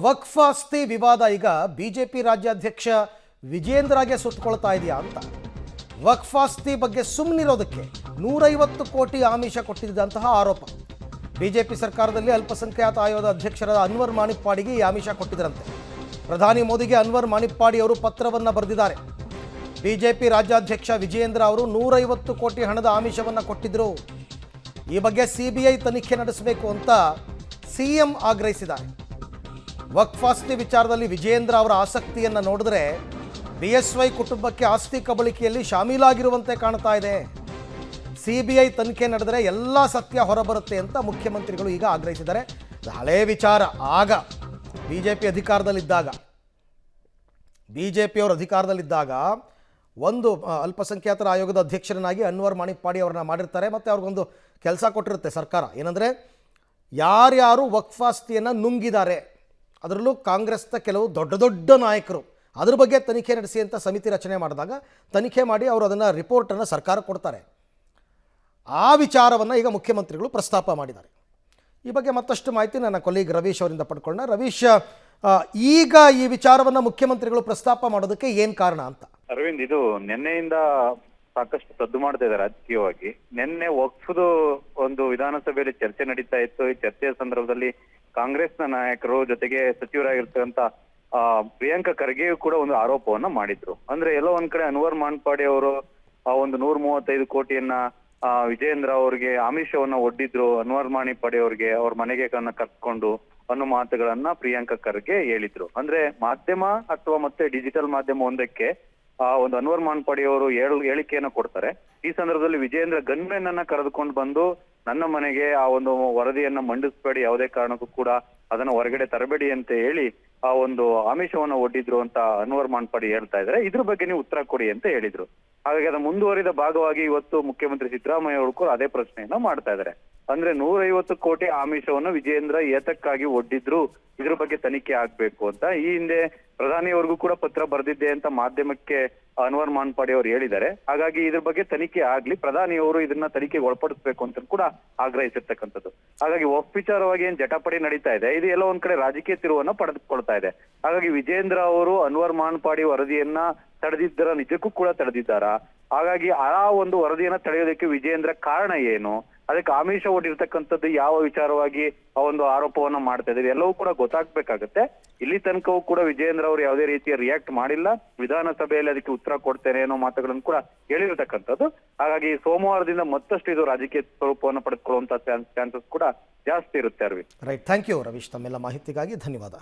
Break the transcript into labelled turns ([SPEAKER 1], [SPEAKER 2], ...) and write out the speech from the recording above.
[SPEAKER 1] ವಕ್ಫ್ ಆಸ್ತಿ ವಿವಾದ ಈಗ ಬಿಜೆಪಿ ರಾಜ್ಯಾಧ್ಯಕ್ಷ ವಿಜೇಂದ್ರಗೆ ಸುತ್ತಕೊಳ್ತಾ ಇದೆಯಾ ಅಂತ. ವಕ್ಫ್ ಆಸ್ತಿ ಬಗ್ಗೆ ಸುಮ್ಮನಿರೋದಕ್ಕೆ 150 ಕೋಟಿ ಆಮಿಷ ಕೊಟ್ಟಿದ್ದಂತಹ ಆರೋಪ. ಬಿಜೆಪಿ ಸರ್ಕಾರದಲ್ಲಿ ಅಲ್ಪಸಂಖ್ಯಾತ ಆಯೋಗದ ಅಧ್ಯಕ್ಷರಾದ ಅನ್ವರ್ ಮಾಣಿಪ್ಪಾಡಿಗೆ ಈ ಆಮಿಷ ಕೊಟ್ಟಿದ್ದರಂತೆ. ಪ್ರಧಾನಿ ಮೋದಿಗೆ ಅನ್ವರ್ ಮಾಣಿಪ್ಪಾಡಿ ಅವರು ಪತ್ರವನ್ನು ಬರೆದಿದ್ದಾರೆ. ಬಿಜೆಪಿ ರಾಜ್ಯಾಧ್ಯಕ್ಷ ವಿಜೇಂದ್ರ ಅವರು 150 ಕೋಟಿ ಹಣದ ಆಮಿಷವನ್ನು ಕೊಟ್ಟಿದ್ದರು. ಈ ಬಗ್ಗೆ ಸಿಬಿಐ ತನಿಖೆ ನಡೆಸಬೇಕು ಅಂತ ಸಿಎಂ ಆಗ್ರಹಿಸಿದ್ದಾರೆ. ವಕ್ಫ್ ಆಸ್ತಿ ವಿಚಾರದಲ್ಲಿ ವಿಜೇಂದ್ರ ಅವರ ಆಸಕ್ತಿಯನ್ನು ನೋಡಿದ್ರೆ ಬಿಎಸ್ವೈ ಕುಟುಂಬಕ್ಕೆ ಆಸ್ತಿ ಕಬಳಿಕೆಯಲ್ಲಿ ಶಾಮೀಲಾಗಿರುವಂತೆ ಕಾಣ್ತಾ ಇದೆ. ಸಿಬಿಐ ತನಿಖೆ ನಡೆದರೆ ಎಲ್ಲ ಸತ್ಯ ಹೊರಬರುತ್ತೆ ಅಂತ ಮುಖ್ಯಮಂತ್ರಿಗಳು ಈಗ ಆಗ್ರಹಿಸಿದ್ದಾರೆ. ಹಳೇ ವಿಚಾರ. ಆಗ ಬಿಜೆಪಿ ಅಧಿಕಾರದಲ್ಲಿದ್ದಾಗ ಒಂದು ಅಲ್ಪಸಂಖ್ಯಾತರ ಆಯೋಗದ ಅಧ್ಯಕ್ಷರನ್ನಾಗಿ ಅನ್ವರ್ ಮಾಣಿಪ್ಪಾಡಿ ಅವ್ರನ್ನ ಮಾಡಿರ್ತಾರೆ. ಮತ್ತು ಅವ್ರಿಗೊಂದು ಕೆಲಸ ಕೊಟ್ಟಿರುತ್ತೆ ಸರ್ಕಾರ. ಏನಂದರೆ, ಯಾರ್ಯಾರು ವಕ್ಫ್ ಆಸ್ತಿಯನ್ನು ನುಂಗಿದ್ದಾರೆ, ಅದರಲ್ಲೂ ಕಾಂಗ್ರೆಸ್ನ ಕೆಲವು ದೊಡ್ಡ ದೊಡ್ಡ ನಾಯಕರು, ಅದ್ರ ಬಗ್ಗೆ ತನಿಖೆ ನಡೆಸಿ ಅಂತ ಸಮಿತಿ ರಚನೆ ಮಾಡಿದಾಗ ತನಿಖೆ ಮಾಡಿ ಅವರು ಅದನ್ನು ರಿಪೋರ್ಟನ್ನು ಸರ್ಕಾರ ಕೊಡ್ತಾರೆ. ಆ ವಿಚಾರವನ್ನು ಈಗ ಮುಖ್ಯಮಂತ್ರಿಗಳು ಪ್ರಸ್ತಾಪ ಮಾಡಿದ್ದಾರೆ. ಈ ಬಗ್ಗೆ ಮತ್ತಷ್ಟು ಮಾಹಿತಿ ನನ್ನ ಕೊಲೀಗ್ ರವೀಶ್ ಅವರಿಂದ ಪಡ್ಕೊಂಡ. ರವೀಶ್, ಈಗ ಈ ವಿಚಾರವನ್ನು ಮುಖ್ಯಮಂತ್ರಿಗಳು ಪ್ರಸ್ತಾಪ ಮಾಡೋದಕ್ಕೆ ಏನು ಕಾರಣ ಅಂತ?
[SPEAKER 2] ಅರವಿಂದ್, ಇದು ನಿನ್ನೆಯಿಂದ ಸಾಕಷ್ಟು ಸದ್ದು ಮಾಡ್ತಾ ಇದ್ದಾರೆ ರಾಜಕೀಯವಾಗಿ. ನಿನ್ನೆ ವಕ್ಫ್ದು ಒಂದು ವಿಧಾನಸಭೆಯಲ್ಲಿ ಚರ್ಚೆ ನಡೀತಾ ಇತ್ತು. ಈ ಚರ್ಚೆಯ ಸಂದರ್ಭದಲ್ಲಿ ಕಾಂಗ್ರೆಸ್ನ ನಾಯಕರು ಜೊತೆಗೆ ಸಚಿವರಾಗಿರ್ತಕ್ಕಂಥ ಪ್ರಿಯಾಂಕಾ ಖರ್ಗೆಯು ಕೂಡ ಒಂದು ಆರೋಪವನ್ನ ಮಾಡಿದ್ರು. ಅಂದ್ರೆ ಎಲ್ಲೋ ಒಂದ್ ಕಡೆ ಅನ್ವರ್ ಮಾಣಿಪ್ಪಾಡಿ ಅವರು ಆ ಒಂದು 135 ಕೋಟಿಯನ್ನ ವಿಜೇಂದ್ರ ಅವರಿಗೆ ಆಮಿಷವನ್ನ ಒಡ್ಡಿದ್ರು. ಅನ್ವರ್ ಮಾಣಿಪ್ಪಾಡಿ ಅವರಿಗೆ ಅವ್ರ ಮನೆಗೆ ಕರ್ಕೊಂಡು ಅನ್ನೋ ಮಾತುಗಳನ್ನ ಪ್ರಿಯಾಂಕಾ ಖರ್ಗೆ ಹೇಳಿದ್ರು. ಅಂದ್ರೆ ಮಾಧ್ಯಮ ಅಥವಾ ಮತ್ತೆ ಡಿಜಿಟಲ್ ಮಾಧ್ಯಮ ಒಂದಕ್ಕೆ ಒಂದು ಅನ್ವರ್ ಮಾಣಿಪ್ಪಾಡಿ ಅವರು ಹೇಳಿಕೆಯನ್ನ ಕೊಡ್ತಾರೆ. ಈ ಸಂದರ್ಭದಲ್ಲಿ ವಿಜೇಂದ್ರ ಗನ್ಮೆನ್ ಅನ್ನ ಕರೆದುಕೊಂಡು ಬಂದು ನನ್ನ ಮನೆಗೆ ಆ ಒಂದು ವರದಿಯನ್ನ ಮಂಡಿಸಬೇಡಿ, ಯಾವುದೇ ಕಾರಣಕ್ಕೂ ಕೂಡ ಅದನ್ನ ಹೊರಗಡೆ ತರಬೇಡಿ ಅಂತ ಹೇಳಿ ಆ ಒಂದು ಆಮಿಷವನ್ನ ಒಡ್ಡಿದ್ರು ಅಂತ ಅನ್ವರ್ ಮಾಣಿಪ್ಪಾಡಿ ಹೇಳ್ತಾ ಇದ್ದಾರೆ. ಇದ್ರ ಬಗ್ಗೆ ನೀವು ಉತ್ತರ ಕೊಡಿ ಅಂತ ಹೇಳಿದ್ರು. ಹಾಗಾಗಿ ಅದರ ಮುಂದುವರಿದ ಭಾಗವಾಗಿ ಇವತ್ತು ಮುಖ್ಯಮಂತ್ರಿ ಸಿದ್ದರಾಮಯ್ಯ ಅವರು ಕೂಡ ಅದೇ ಪ್ರಶ್ನೆಯನ್ನ ಮಾಡ್ತಾ ಇದ್ದಾರೆ. ಅಂದ್ರೆ 150 ಕೋಟಿ ಆಮಿಷವನ್ನ ವಿಜೇಂದ್ರ ಏತಕ್ಕಾಗಿ ಒಡ್ಡಿದ್ರು, ಇದ್ರ ಬಗ್ಗೆ ತನಿಖೆ ಆಗ್ಬೇಕು ಅಂತ ಈ ಹಿಂದೆ ಪ್ರಧಾನಿಯವರಿಗೂ ಕೂಡ ಪತ್ರ ಬರೆದಿದ್ದೆ ಅಂತ ಮಾಧ್ಯಮಕ್ಕೆ ಅನ್ವರ್ ಮಾಣಿಪ್ಪಾಡಿ ಅವರು ಹೇಳಿದ್ದಾರೆ. ಹಾಗಾಗಿ ಇದ್ರ ಬಗ್ಗೆ ತನಿಖೆ ಆಗ್ಲಿ, ಪ್ರಧಾನಿಯವರು ಇದನ್ನ ತನಿಖೆಗೆ ಒಳಪಡಿಸಬೇಕು ಅಂತ ಕೂಡ ಆಗ್ರಹಿಸಿರ್ತಕ್ಕಂಥದ್ದು. ಹಾಗಾಗಿ ವಕ್ಫ್ ವಿಚಾರವಾಗಿ ಏನ್ ಜಟಾಪಟಿ ನಡೀತಾ ಇದೆ, ಇದು ಎಲ್ಲ ಒಂದ್ ಕಡೆ ರಾಜಕೀಯ ತಿರುವನ್ನ ಪಡೆದುಕೊಳ್ತಾ ಇದೆ. ಹಾಗಾಗಿ ವಿಜೇಂದ್ರ ಅವರು ಅನ್ವರ್ ಮಾಣಿಪ್ಪಾಡಿ ವರದಿಯನ್ನ ತಡೆದಿದ್ದರ, ನಿಜಕ್ಕೂ ಕೂಡ ತಡೆದಿದ್ದಾರಾ? ಹಾಗಾಗಿ ಆ ಒಂದು ವರದಿಯನ್ನ ತಡೆಯೋದಕ್ಕೆ ವಿಜೇಂದ್ರ ಕಾರಣ ಏನು, ಅದಕ್ಕೆ ಆಮಿಷ ಒಡ್ಡಿರ್ತಕ್ಕಂಥದ್ದು ಯಾವ ವಿಚಾರವಾಗಿ ಆ ಒಂದು ಆರೋಪವನ್ನ ಮಾಡ್ತಾ ಇದ್ದಾರೆ, ಎಲ್ಲವೂ ಕೂಡ ಗೊತ್ತಾಗ್ಬೇಕಾಗತ್ತೆ. ಇಲ್ಲಿ ತನಕವೂ ಕೂಡ ವಿಜೇಂದ್ರ ಅವರು ಯಾವುದೇ ರೀತಿಯ ರಿಯಾಕ್ಟ್ ಮಾಡಿಲ್ಲ. ವಿಧಾನಸಭೆಯಲ್ಲಿ ಅದಕ್ಕೆ ಉತ್ತರ ಕೊಡ್ತೇನೆ ಅನ್ನೋ ಮಾತುಗಳನ್ನು ಕೂಡ ಹೇಳಿರ್ತಕ್ಕಂಥದ್ದು. ಹಾಗಾಗಿ ಸೋಮವಾರದಿಂದ ಮತ್ತಷ್ಟು ಇದು ರಾಜಕೀಯ ಸ್ವರೂಪವನ್ನು ಪಡೆದುಕೊಳ್ಳುವಂತ ಚಾನ್ಸಸ್ ಕೂಡ ಜಾಸ್ತಿ ಇರುತ್ತೆ. Arvind,
[SPEAKER 1] right, thank you Ravish, ತಮ್ಮೆಲ್ಲ ಮಾಹಿತಿಗಾಗಿ ಧನ್ಯವಾದ.